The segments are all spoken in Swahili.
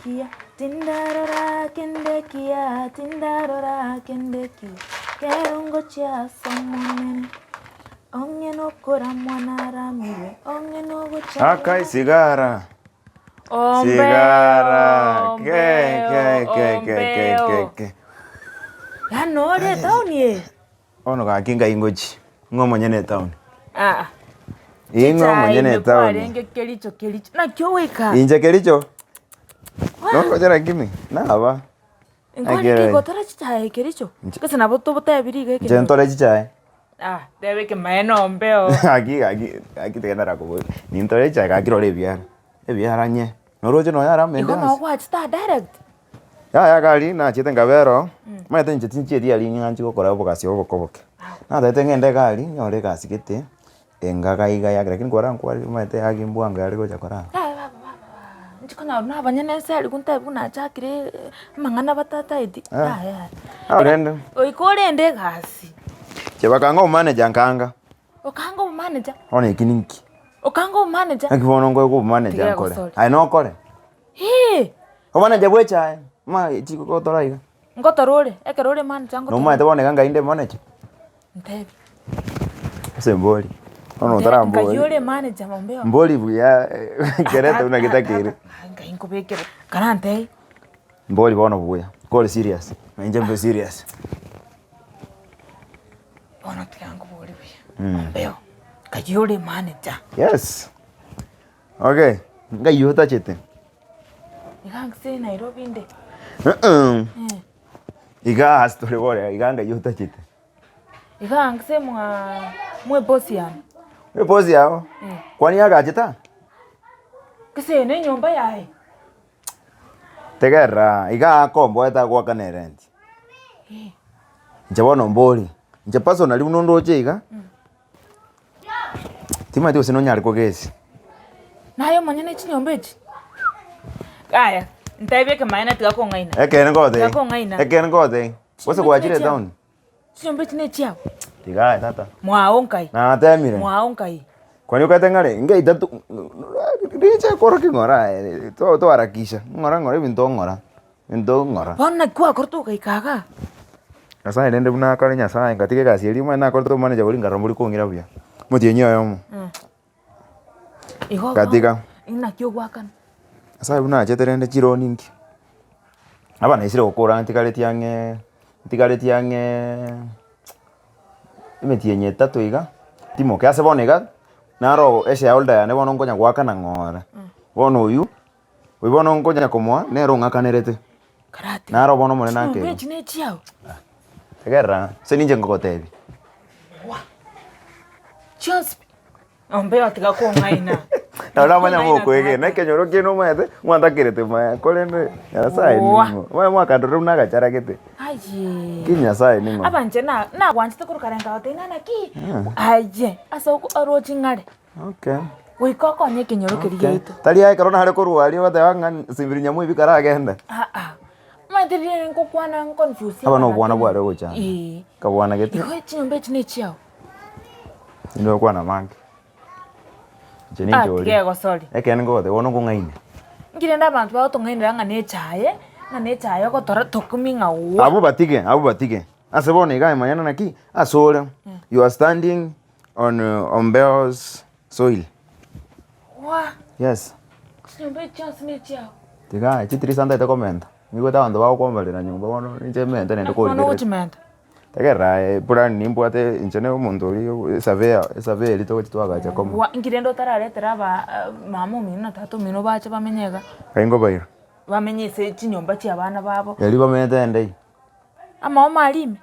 kendekia tindarora kendekia tindarora kendekia kerungo cha somonene ongeno kora mwana ramiwe ongeno gocha akai sigara ke ano le town ye ono ga kinga ingochi ngomo nyene town ngomo nyene town renge kelicho na kyo weka inje kelicho no jara kimi na aba ngoni ko tora chichae kelicho kase na boto bota biri ge je ntore chichae debe ke maeno mbeo aquí te ganará como ni ntore chichae ga kiro le biara nye no roje no yara mende no kwa sta direct ya gali na chete ngabero ma tenje tinje dia li nganji ko kora bokasi obokoboke na tete ngende gali nyore kasi kete engaga iga ya lakini kora nkwali ma te agi mbwanga ali ko chakora njikona na banyene seli kunta buna chakire mangana batata idi rende oikore ende kasi chebakanga umanager nkanga okanga umanager one kininki okanga umanager akibono ngo ko manager nkole ai no kole manager bwecha ma chiko ko toraiga ngotorore ekerore manager ngotorore no ma te bone ganga inde manager ntebi semboli ono tarambo ngayore manager mombeo mboli buya kerete una kitakire ngainko bekere karante mboli bono buya call serious mainje mbe serious bono tiango boli buya mombeo ngayore manager yes okay ngayota chete igangse Nairobi inde iga astore bore iganga yota chete igangse mwe boss yangu boss yao kwani agachita kise ne nyumba yae tegera iga kombo eta kwa kana rent njabono mboli nja personally unondo chega tima dio sino nyari ko gesi nayo manyane chinyomba echi aya ntaibe ke maina tiga ko ngaina ekene ngode wose kwa chire down chinyomba echi ne chiao tiga tata mwaonkai na temire mwaonkai kwani ukatengare ngai tatu riche koro kingora to harakisha ngora binto ngora bonna kwa korto kai kaga asa nende buna kale nya ngatike kasi elima na korto manager boli ngarambuli kongira buya muti enyo yomo iho katika ina kyo gwakana asa buna cheterende chiro ninki aba na isire okora ntikaleti yange imeti enye tatu iga timo kase bonega naro ese olda ya ne bono ngonya gwakana ngora bono uyu we bono ngonya komwa nero ngakanerete karate naro bono mone nake mechi ne chiao tegera se ninje ngokotebi chance ombeo tiga ko ngaina na manya moko ege na kenyoro kino mate mwanda kirete ma kolende ya sai ningo mwa kandoro na gachara kete aje kinya sai ningo abanje na wanchite kuru karenga otena na ki aje asa ko arochi ngare okay we koko nye kenyoro kirieto tali ai karona hare koru ali wata wanga simbiri nyamu ibikara agenda madiri ngo kwana confuse aba no bwana bware gocha ka bwana gete iho chinyombe chine chiao ndo kwana mangi jeni jori tiga sorry ekene ngode wono kungaine ngirenda abantu ba otongainira nga nechaye ko tora tokuminga wo abu batike asebone iga manyana naki asole you are standing on Bear's soil yes chinyombe chance ne chiao tiga chitiri sanda ite komenta niko ta ando ba kombalira nyumba wono nje menta nende ko wono uchimenta tegera plan nimbwate injene umuntu uri savea lito kitwaga cha komo ngirendo tararetera ba mamu mino tatu mino bacha bamenyega kaingo bayira bamenyese chinyomba chi abana babo yali bamenta ndai ama omalimi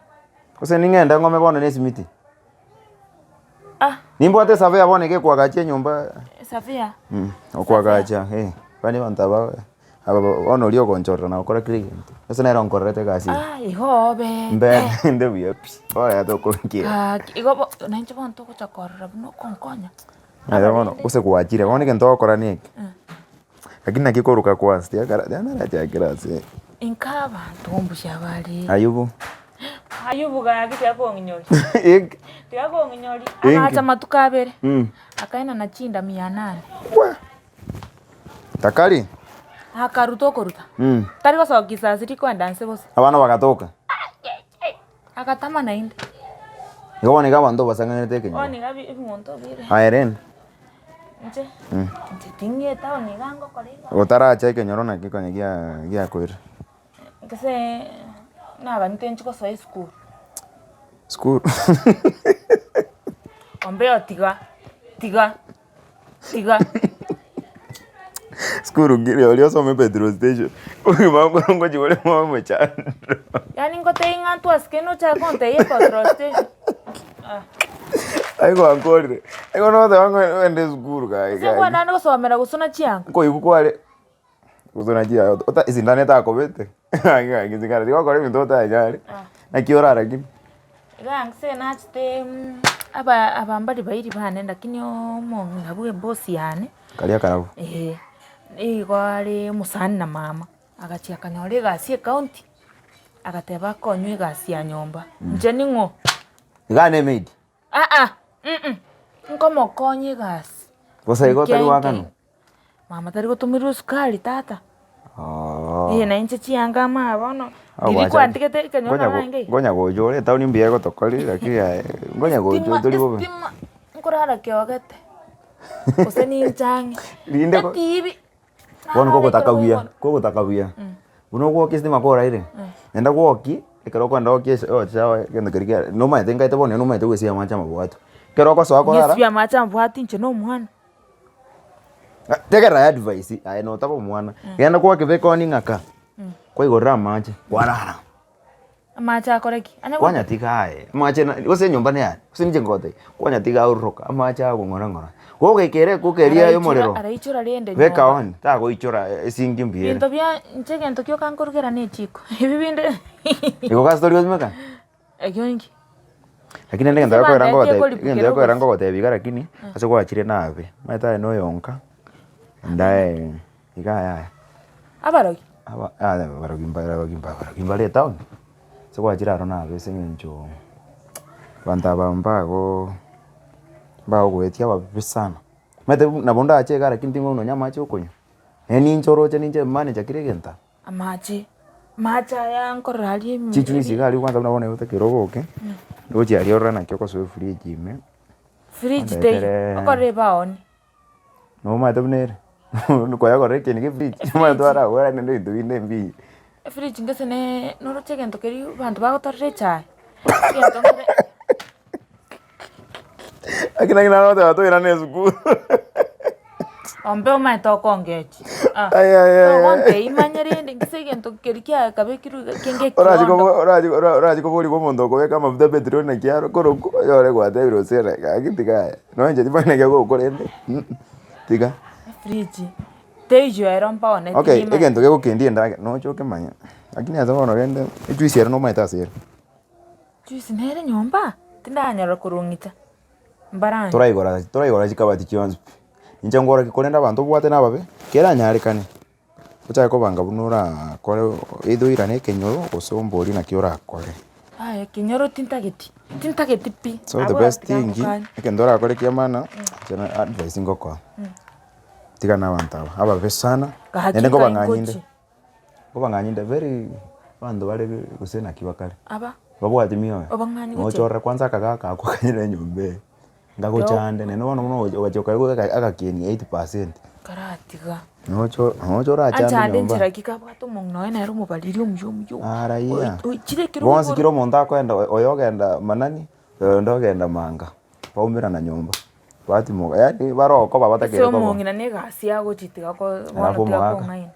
kose ningenda ngome bono nesimiti nimbwate savea boneke kwaga cha nyumba savea okwaga cha bani bantaba aba ono lio konchora na okora client ese nero nkorrete kasi ihobe mbe nde biepi oya to konkia igobo nanche bonto ko chakorra no konkonya bono use kuachire bone ke ntokora niki lakini nakikoruka kwa stia kara na cha kirasi inkaba ntombusha bali ayubu ga gite ko nginyori tiga ko nginyori acha matukabere akaina na chinda 800 takali Akaruto kuruta. Tari gocokisa ciri kwenda nse bose. Abana bagatoka. Akatama na inde. Yone ga bantu basanganete kenyo. Oni gabi ibunto bire. Airen. Nje. Nje tingie ta oni gango korega. Gotara cheke nyorona kikonye gia kwira. Kase na bantu nchiko so school. School. Ombeo tiga. School ngiri oli osome petrol station. Oyi mambo ngoji wole mama chando. Yani ngote ingantu askeno cha konte ye petrol station. Aigo ankore. Aigo no te wango ende school kai. Singwa nani gusomera gusuna chianga. Ko ibukwale. Gusuna chia. Ota isindane ta kobete. Aiga ngizikara diwa kore mintota ajari. Na kiorara kimi. Gangse nachite abambari bairi bane ndakini omongi nabwe boss yane. Kalia karabu. Igwari musani na mama agachia kanyore gasi county agateba konywe gasi ya nyomba nje ningo Gane maid. Ngomo konye gasi Bosa igo tari wakano. Mama tari gotumiru sukari tata. Na inche chianga ma bono. Diri kwa ntikete kanyora nange. Ngonya gojore tauni mbia go tokoli lakini ngonya gojo tuli bo. Nkorara kyogete. Useni changi. Linde ko. TV. Bono koko takawia. Uno go kiste makora ire. Nenda go ki ekero kwanda okie chawa kendo kirikia no mai tenga ite bono no mai tegwe sia macha mabwatu. Kero ko so akora. Sia macha mabwatu nche no mwana. Tegera advice ai no tabo mwana. Genda kwa kiveko ni ngaka. Kwa igora macha. Warara. Macha koreki. Kwanya tikae. Macha ose nyumba ne ya. Ose nje ngote. Kwanya tika uroka. Macha go ngora. Goge kere kukeria yo morero. Araichura riende. Weka on. Ta go ichura esingi mbiere. Binto bya nchege ntokyo kankorugera ne chiko. Ibi binde. Iko ka story ozimeka. Ekyongi. Lakini ndenge ndako rango gote. Ndenge ndako rango gote bigara kini. Ase kwa chire nabe. Maita no yonka. Ndae igaya. Abarogi. Barogimba le town. Se kwa chira rona be sengencho. Banta bambago bao gwetia babisana. Mete na bonda ache gara kintingo no nyama ache okonyo. Eni nchoro che ninje manager kiregenta. Amachi. Macha ya nkorali. Chichu ni sigari kwanza unabona yote kirogo okay. Oje aliora na kyoko so fridge me. Fridge day. Okore baoni. No ma tebnere. Nuko yakore kini ki fridge. Ma twara wera nendo ituine mbi. Fridge ngese ne noro chege ntokeri bantu bagotorre chai. Akina no te bato ira ne school. Ombe ma toko ngechi. Ay. Onte imanyere ngise ntokeri kya kabekiru kenge. Oraji ko boli ko mondo ko beka mafuta petrol na kiaro koro yore kwa te biro sera akitika. No nje dipana kya ko korende. Tika. Fridge. Tejo era un pa one. Okay, egento ke ko kendi ndage no choke manya. Lakini aza bono rende ejuisi era no maita sera. Juisi nere nyomba. Tindanyara kurungita. Mbarani. Toraigora chikabati chionzi. Inja ngora kikolenda bantu bwate nababe. Kera nyari kane. Kucha ko banga bunura kore idhuira ne kenyoro osombori na kiora kore. Aya kenyoro tintageti. Tintageti pi. So the best thing ekendora kore kiamana. Jana advice ngoko. Tika na bantaba. Aba besana. Nende ko banganyinde. Ko banganyinde very bando bale kusena kibakale. Aba. Babwati miyo. Obangani goche. Ochora kwanza kaka akukanyira nyombe. Ngago chande neno bono wachoka go akakieni 8%. Karatiga. Nochora chande. Achande njira kikabwato mongno ena ero mubaliri omujomjo. Araiya. Chire kiro. Bonsi kiro monta kwenda oyogenda manani. Ndogenda manga. Paumira na nyomba. Bati mo yani baroko babatakere ko. So mongina ne gasi yago chitiga ko bono tya ko ngai.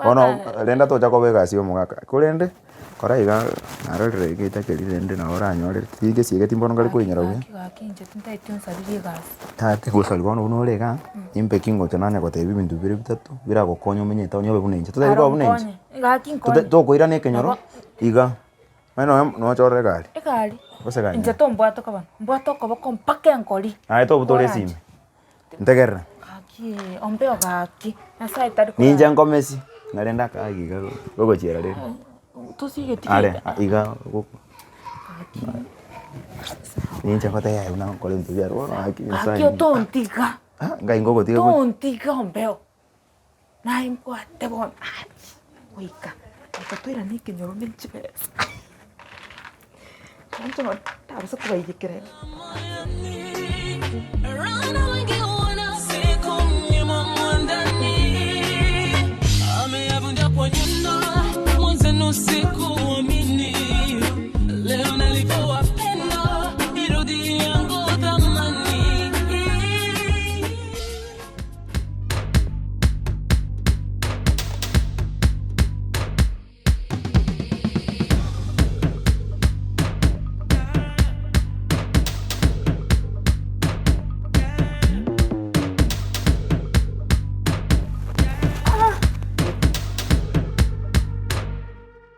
Bono lenda to chako be gasi omugaka. Kurende koraiga narore gita kerinde na ora nyore tige siege timbono ngali kuinyara uye. Kinje tintaitun sabiri gasi. Tate gusali bono uno lega impe kingo chananya ko tebi bintu bire bitatu bira go konyo menye ta onyobe bunenje. Tutai ko bunenje. Gakin ko. To ko irane kenyoro. Iga. Mano no chore gali. Egali. Ose gali. Inje to mbwato kaban. Mbwato ko kompake ankoli. Ai to butore sime. Ntegerra. Aki ombeo gaki. Na sai tari ko. Ninja ngomesi. Ngalenda ka iga gogo chera re. Tusige tiki. Ale iga go. Ninja kota ya una kole ntubia ro aki insani. Aki tontiga. Ngai ngogo tiga. Tontiga ombeo. na impwate bona wika akatwira nikinyoro n'ikibesa kanjo tabasa kubayigikire Ameyavunja kwa nyundo mwanzo usiku